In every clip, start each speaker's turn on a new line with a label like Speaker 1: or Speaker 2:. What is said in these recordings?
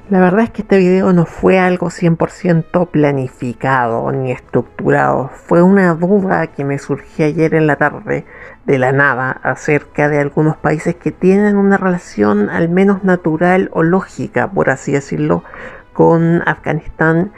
Speaker 1: La verdad es que este video no fue algo 100% planificado ni estructurado. Fue una duda que me surgió ayer en la tarde de la nada acerca de algunos países que tienen una relación al menos natural o lógica, por así decirlo, con Afganistán,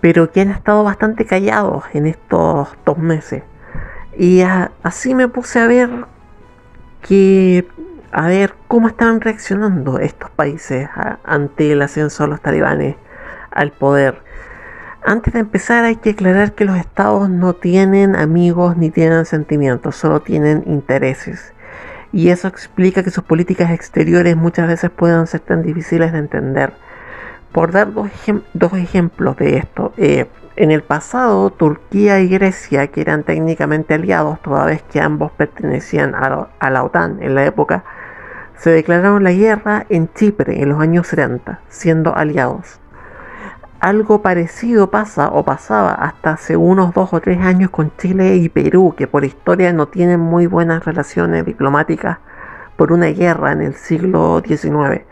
Speaker 1: pero que han estado bastante callados en estos 2 meses. Y así me puse que a ver cómo estaban reaccionando estos países ante el ascenso de los talibanes al poder. Antes de empezar hay que aclarar que los estados no tienen amigos ni tienen sentimientos, solo tienen intereses. Y eso explica que sus políticas exteriores muchas veces puedan ser tan difíciles de entender. Por dar dos ejemplos de esto, en el pasado Turquía y Grecia, que eran técnicamente aliados toda vez que ambos pertenecían a la OTAN en la época, se declararon la guerra en Chipre en los años 70, siendo aliados. Algo parecido pasa o pasaba hasta hace unos 2 o 3 años con Chile y Perú, que por historia no tienen muy buenas relaciones diplomáticas por una guerra en el siglo XIX.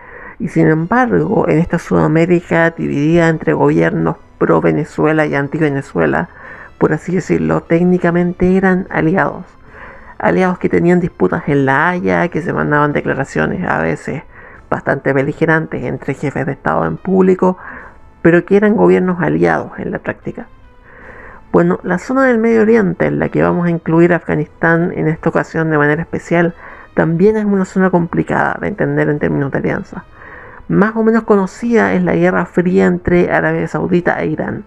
Speaker 1: Y sin embargo, en esta Sudamérica dividida entre gobiernos pro Venezuela y anti Venezuela, por así decirlo, técnicamente eran aliados. Aliados que tenían disputas en La Haya, que se mandaban declaraciones a veces bastante beligerantes entre jefes de Estado en público, pero que eran gobiernos aliados en la práctica. Bueno, la zona del Medio Oriente, en la que vamos a incluir a Afganistán en esta ocasión de manera especial, también es una zona complicada de entender en términos de alianza. Más o menos conocida es la Guerra Fría entre Arabia Saudita e Irán.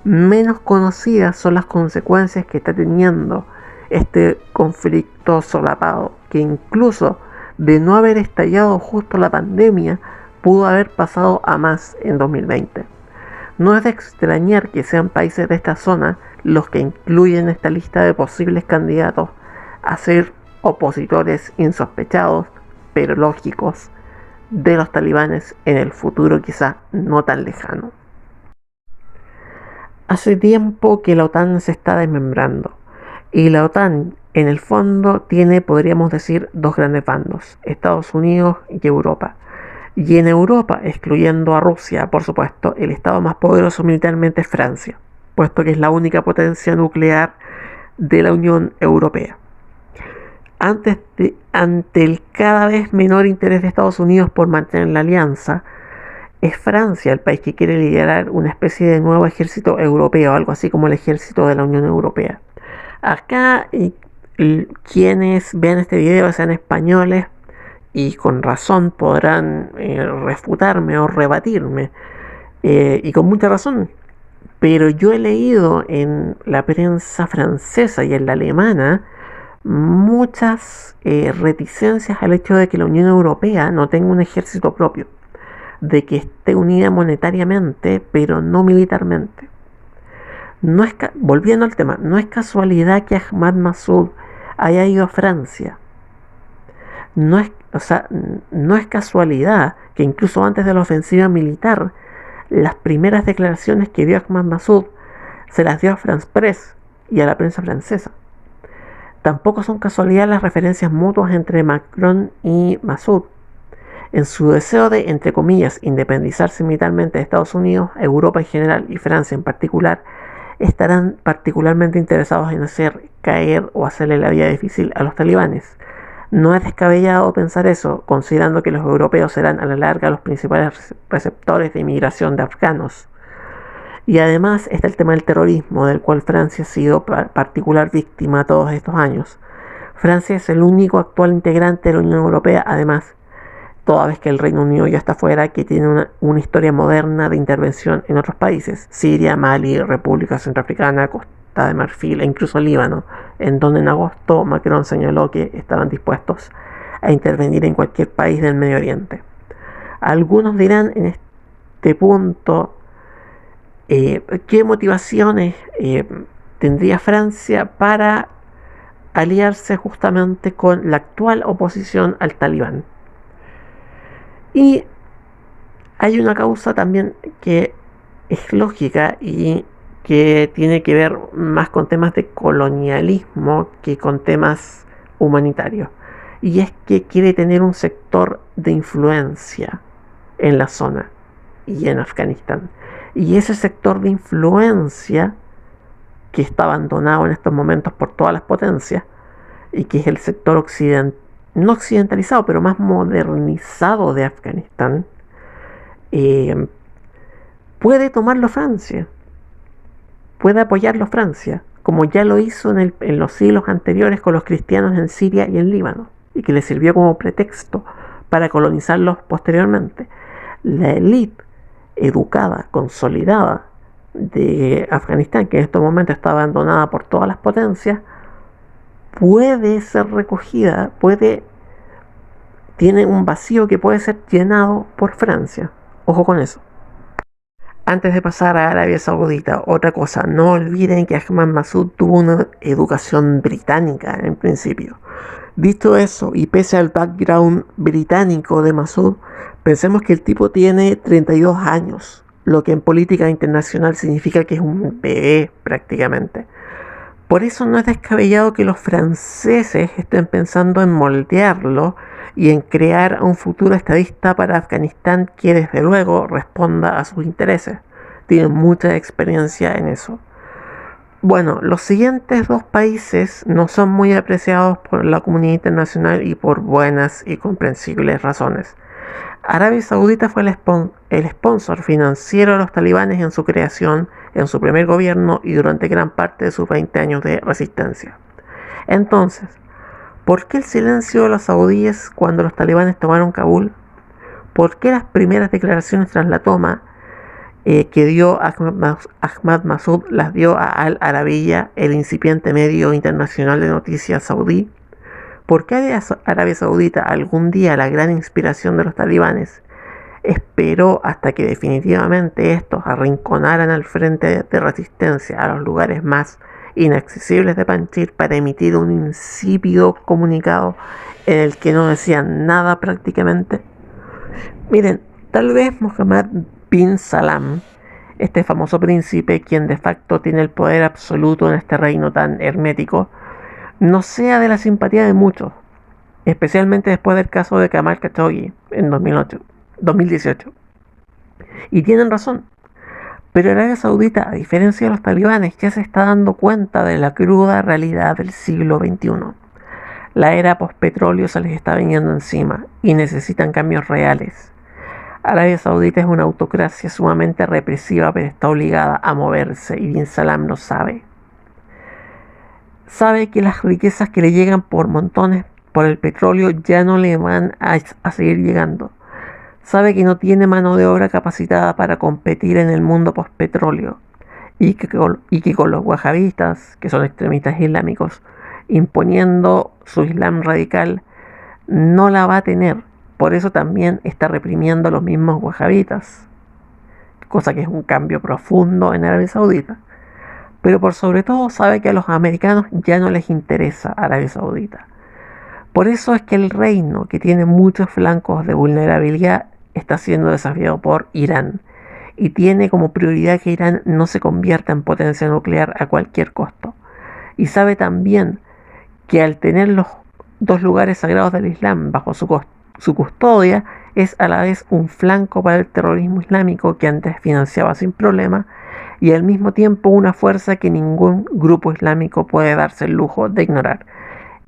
Speaker 1: Menos conocidas son las consecuencias que está teniendo este conflicto solapado, que incluso de no haber estallado justo la pandemia, pudo haber pasado a más en 2020. No es de extrañar que sean países de esta zona los que incluyen esta lista de posibles candidatos a ser opositores insospechados, pero lógicos, de los talibanes en el futuro quizá no tan lejano. Hace tiempo que la OTAN se está desmembrando, y la OTAN en el fondo tiene, podríamos decir, dos grandes bandos, Estados Unidos y Europa. Y en Europa, excluyendo a Rusia, por supuesto, el estado más poderoso militarmente es Francia, puesto que es la única potencia nuclear de la Unión Europea. Ante el cada vez menor interés de Estados Unidos por mantener la alianza, es Francia el país que quiere liderar una especie de nuevo ejército europeo, algo así como el ejército de la Unión Europea. Acá, quienes vean este video sean españoles y con razón podrán refutarme o rebatirme, y con mucha razón. Pero yo he leído en la prensa francesa y en la alemana muchas reticencias al hecho de que la Unión Europea no tenga un ejército propio, de que esté unida monetariamente pero no militarmente. Volviendo al tema, no es casualidad que Ahmad Massoud haya ido a Francia. No es casualidad que incluso antes de la ofensiva militar, las primeras declaraciones que dio Ahmad Massoud se las dio a France Press y a la prensa francesa. Tampoco son casualidad las referencias mutuas entre Macron y Massoud. En su deseo de, entre comillas, independizarse militarmente de Estados Unidos, Europa en general y Francia en particular, estarán particularmente interesados en hacer caer o hacerle la vida difícil a los talibanes. No es descabellado pensar eso, considerando que los europeos serán a la larga los principales receptores de inmigración de afganos. Y además está el tema del terrorismo, del cual Francia ha sido particular víctima todos estos años. Francia es el único actual integrante de la Unión Europea, además, toda vez que el Reino Unido ya está fuera, que tiene una historia moderna de intervención en otros países: Siria, Mali, República Centroafricana, Costa de Marfil e incluso Líbano, en donde en agosto Macron señaló que estaban dispuestos a intervenir en cualquier país del Medio Oriente. Algunos dirán en este punto, ¿qué motivaciones tendría Francia para aliarse justamente con la actual oposición al talibán? Y hay una causa también que es lógica y que tiene que ver más con temas de colonialismo que con temas humanitarios. Y es que quiere tener un sector de influencia en la zona. y en Afganistán. Y ese sector de influencia que está abandonado en estos momentos por todas las potencias y que es el sector no occidentalizado, pero más modernizado de Afganistán, eh, puede tomarlo Francia, puede apoyarlo Francia, como ya lo hizo en los siglos anteriores con los cristianos en Siria y en Líbano, y que le sirvió como pretexto para colonizarlos posteriormente. La élite educada, consolidada de Afganistán, que en estos momentos está abandonada por todas las potencias, puede ser recogida, tiene un vacío que puede ser llenado por Francia. Ojo con eso. Antes de pasar a Arabia Saudita, otra cosa, no olviden que Ahmad Massoud tuvo una educación británica en principio. Dicho eso, y pese al background británico de Massoud, pensemos que el tipo tiene 32 años, lo que en política internacional significa que es un bebé prácticamente. Por eso no es descabellado que los franceses estén pensando en moldearlo y en crear un futuro estadista para Afganistán que desde luego responda a sus intereses. Tienen mucha experiencia en eso. Bueno, los siguientes dos países no son muy apreciados por la comunidad internacional y por buenas y comprensibles razones. Arabia Saudita fue el sponsor financiero de los talibanes en su creación, en su primer gobierno y durante gran parte de sus 20 años de resistencia. Entonces, ¿por qué el silencio de los saudíes cuando los talibanes tomaron Kabul? ¿Por qué las primeras declaraciones tras la toma que dio Ahmad Massoud las dio a Al Arabiya, el incipiente medio internacional de noticias saudí? ¿Por qué Arabia Saudita, algún día la gran inspiración de los talibanes, esperó hasta que definitivamente estos arrinconaran al frente de resistencia a los lugares más inaccesibles de Panjshir para emitir un insípido comunicado en el que no decían nada prácticamente? Miren, tal vez Mohammed bin Salam, este famoso príncipe quien de facto tiene el poder absoluto en este reino tan hermético, no sea de la simpatía de muchos, especialmente después del caso de Kamal Khashoggi en 2018. Y tienen razón, pero Arabia Saudita, a diferencia de los talibanes, ya se está dando cuenta de la cruda realidad del siglo XXI. La era postpetróleo se les está viniendo encima y necesitan cambios reales. Arabia Saudita es una autocracia sumamente represiva, pero está obligada a moverse y Bin Salam lo sabe. Sabe que las riquezas que le llegan por montones por el petróleo ya no le van a seguir llegando. Sabe que no tiene mano de obra capacitada para competir en el mundo postpetróleo y que con los wahabistas, que son extremistas islámicos, imponiendo su islam radical, no la va a tener. Por eso también está reprimiendo a los mismos wahabitas, cosa que es un cambio profundo en Arabia Saudita. Pero por sobre todo sabe que a los americanos ya no les interesa Arabia Saudita. Por eso es que el reino, que tiene muchos flancos de vulnerabilidad, está siendo desafiado por Irán. Y tiene como prioridad que Irán no se convierta en potencia nuclear a cualquier costo. Y sabe también que al tener los dos lugares sagrados del Islam bajo su custodia, es a la vez un flanco para el terrorismo islámico que antes financiaba sin problema, y al mismo tiempo una fuerza que ningún grupo islámico puede darse el lujo de ignorar.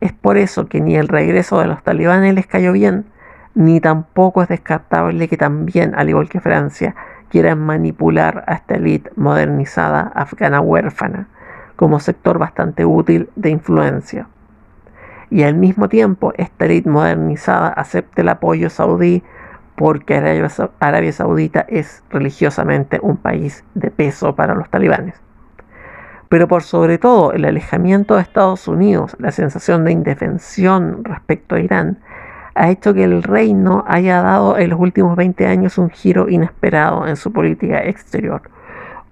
Speaker 1: Es por eso que ni el regreso de los talibanes les cayó bien, ni tampoco es descartable que también, al igual que Francia, quieran manipular a esta élite modernizada afgana huérfana como sector bastante útil de influencia. Y al mismo tiempo esta élite modernizada acepte el apoyo saudí porque Arabia Saudita es religiosamente un país de peso para los talibanes. Pero por sobre todo el alejamiento de Estados Unidos, la sensación de indefensión respecto a Irán, ha hecho que el reino haya dado en los últimos 20 años un giro inesperado en su política exterior.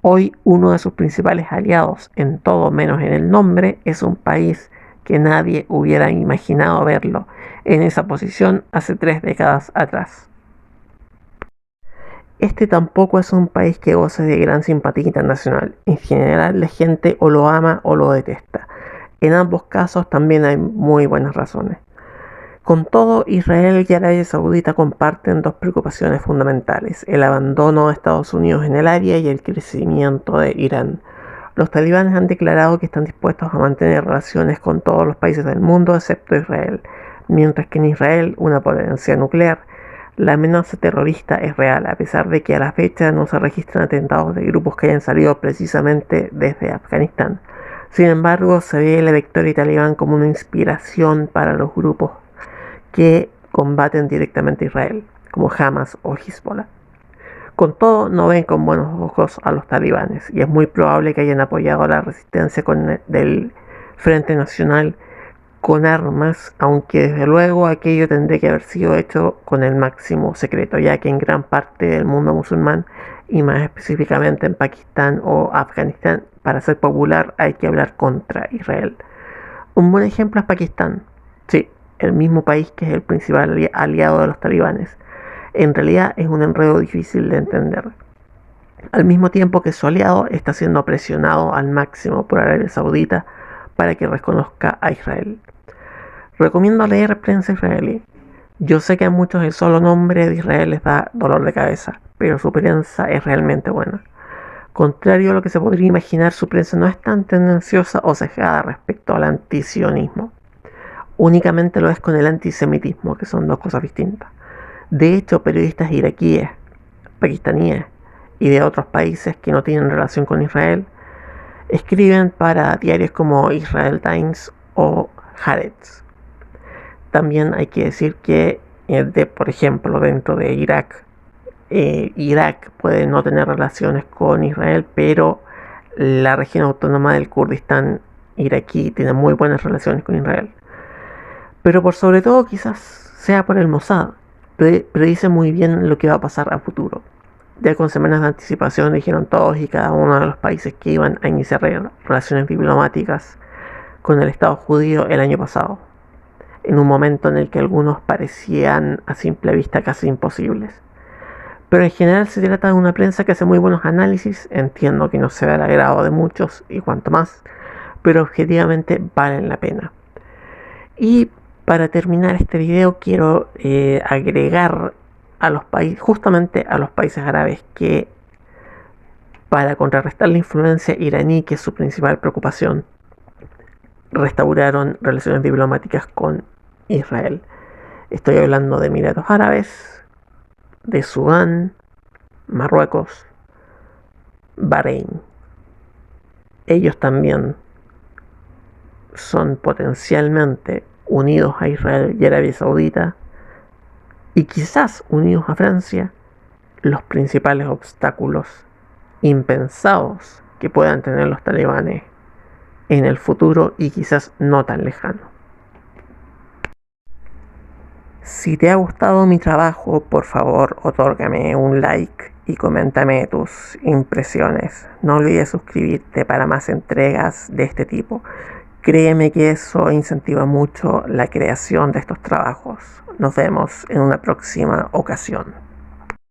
Speaker 1: Hoy uno de sus principales aliados, en todo menos en el nombre, es un país que nadie hubiera imaginado verlo en esa posición hace 3 décadas atrás. Este tampoco es un país que goce de gran simpatía internacional. En general la gente o lo ama o lo detesta. En ambos casos también hay muy buenas razones. Con todo, Israel y Arabia Saudita comparten dos preocupaciones fundamentales: el abandono de Estados Unidos en el área y el crecimiento de Irán. Los talibanes han declarado que están dispuestos a mantener relaciones con todos los países del mundo excepto Israel, mientras que en Israel, una potencia nuclear, la amenaza terrorista es real, a pesar de que a la fecha no se registran atentados de grupos que hayan salido precisamente desde Afganistán. Sin embargo, se ve la victoria talibán como una inspiración para los grupos que combaten directamente a Israel, como Hamas o Hezbollah. Con todo, no ven con buenos ojos a los talibanes, y es muy probable que hayan apoyado la resistencia del Frente Nacional con armas, aunque desde luego aquello tendría que haber sido hecho con el máximo secreto, ya que en gran parte del mundo musulmán, y más específicamente en Pakistán o Afganistán, para ser popular hay que hablar contra Israel. Un buen ejemplo es Pakistán, sí, el mismo país que es el principal aliado de los talibanes. En realidad es un enredo difícil de entender. Al mismo tiempo que su aliado está siendo presionado al máximo por Arabia Saudita para que reconozca a Israel. Recomiendo leer prensa israelí. Yo sé que a muchos el solo nombre de Israel les da dolor de cabeza, pero su prensa es realmente buena. Contrario a lo que se podría imaginar, su prensa no es tan tendenciosa o sesgada respecto al antisionismo. Únicamente lo es con el antisemitismo, que son dos cosas distintas. De hecho, periodistas iraquíes, pakistaníes y de otros países que no tienen relación con Israel escriben para diarios como Israel Times o Haaretz. También hay que decir que, por ejemplo, dentro de Irak, Irak puede no tener relaciones con Israel, pero la región autónoma del Kurdistán iraquí tiene muy buenas relaciones con Israel. Pero por sobre todo quizás sea por el Mossad, predice muy bien lo que va a pasar a futuro. Ya con semanas de anticipación dijeron todos y cada uno de los países que iban a iniciar relaciones diplomáticas con el Estado judío el año pasado, en un momento en el que algunos parecían a simple vista casi imposibles. Pero en general se trata de una prensa que hace muy buenos análisis, entiendo que no se ve al agrado de muchos y cuanto más, pero objetivamente valen la pena. Y para terminar este video quiero agregar a los países, justamente a los países árabes, que para contrarrestar la influencia iraní, que es su principal preocupación, restauraron relaciones diplomáticas con Israel. Estoy hablando de Emiratos Árabes, de Sudán, Marruecos, Bahrein. Ellos también son potencialmente unidos a Israel y Arabia Saudita, y quizás unidos a Francia, los principales obstáculos impensados que puedan tener los talibanes en el futuro y quizás no tan lejano. Si te ha gustado mi trabajo, por favor, otórgame un like y coméntame tus impresiones. No olvides suscribirte para más entregas de este tipo. Créeme que eso incentiva mucho la creación de estos trabajos. Nos vemos en una próxima ocasión.